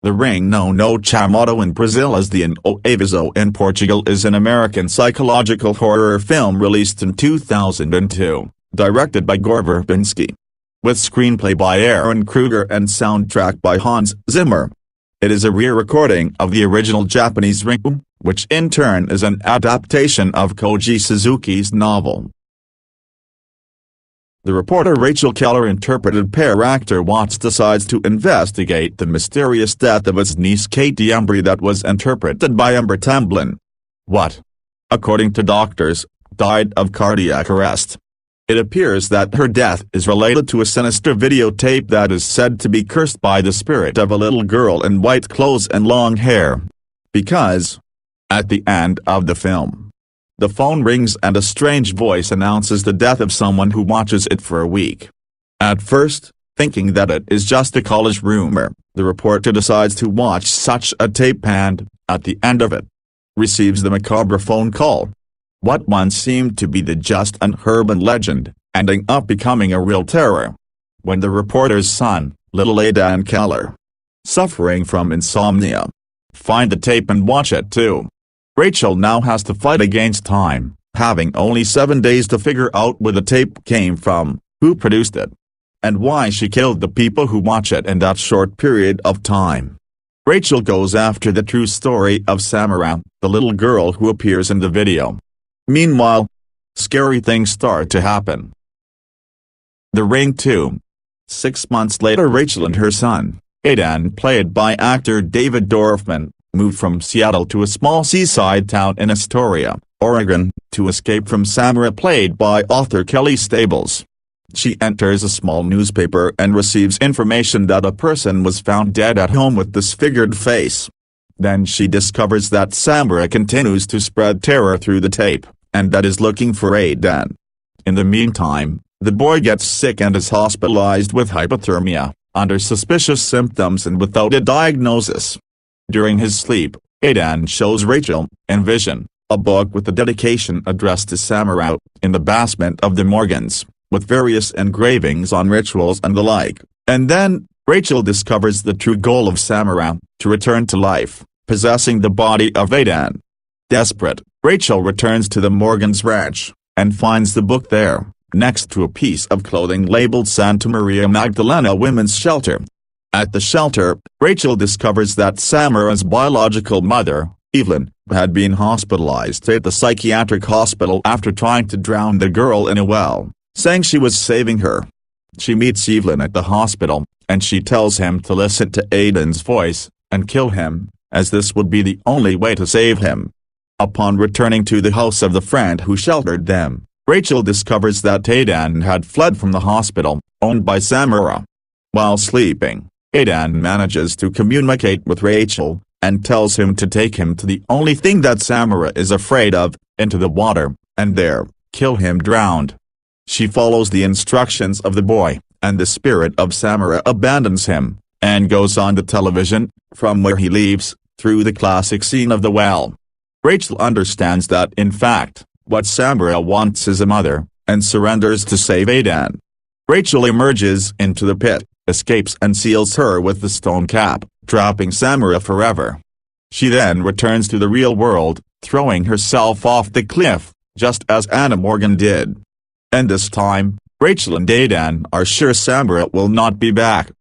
The Ringu no Chamado in Brazil as the Aviso in Portugal is an American psychological horror film released in 2002, directed by Gore Verbinski. With screenplay by Ehren Kruger and soundtrack by Hans Zimmer. It is a re-recording of the original Japanese Ringu, which in turn is an adaptation of Koji Suzuki's novel. The reporter Rachel Keller interpreted pair actor Watts decides to investigate the mysterious death of his niece Katie Embry that was interpreted by Amber Tamblyn. What? According to doctors, died of cardiac arrest. It appears that her death is related to a sinister videotape that is said to be cursed by the spirit of a little girl in white clothes and long hair. Because, at the end of the film, the phone rings and a strange voice announces the death of someone who watches it for a week. At first, thinking that it is just a college rumor, the reporter decides to watch such a tape and, at the end of it, receives the macabre phone call. What once seemed to be just an urban legend, ending up becoming a real terror. When the reporter's son, little Ehren Kruger, suffering from insomnia, find the tape and watch it too. Rachel now has to fight against time, having only 7 days to figure out where the tape came from, who produced it, and why she killed the people who watch it in that short period of time. Rachel goes after the true story of Samara, the little girl who appears in the video. Meanwhile, scary things start to happen. The Ring 2. 6 months later, Rachel and her son, Aiden, played by actor David Dorfman, moved from Seattle to a small seaside town in Astoria, Oregon, to escape from Samara, played by author Kelly Stables. She enters a small newspaper and receives information that a person was found dead at home with disfigured face. Then she discovers that Samara continues to spread terror through the tape, and that is looking for Aiden. In the meantime, the boy gets sick and is hospitalized with hypothermia, under suspicious symptoms and without a diagnosis. During his sleep, Aiden shows Rachel, in vision, a book with a dedication addressed to Samara, in the basement of the Morgans, with various engravings on rituals and the like, and then, Rachel discovers the true goal of Samara, to return to life, possessing the body of Aiden. Desperate, Rachel returns to the Morgans ranch, and finds the book there, next to a piece of clothing labeled Santa Maria Magdalena Women's Shelter. At the shelter, Rachel discovers that Samara's biological mother, Evelyn, had been hospitalized at the psychiatric hospital after trying to drown the girl in a well, saying she was saving her. She meets Evelyn at the hospital, and she tells him to listen to Aiden's voice, and kill him, as this would be the only way to save him. Upon returning to the house of the friend who sheltered them, Rachel discovers that Aiden had fled from the hospital, owned by Samara. While sleeping, Aiden manages to communicate with Rachel, and tells him to take him to the only thing that Samara is afraid of, into the water, and there, kill him drowned. She follows the instructions of the boy, and the spirit of Samara abandons him, and goes on the television, from where he leaves, through the classic scene of the well. Rachel understands that in fact, what Samara wants is a mother, and surrenders to save Aiden. Rachel emerges into the pit, escapes and seals her with the stone cap, trapping Samara forever. She then returns to the real world, throwing herself off the cliff, just as Anna Morgan did. And this time, Rachel and Aiden are sure Samara will not be back,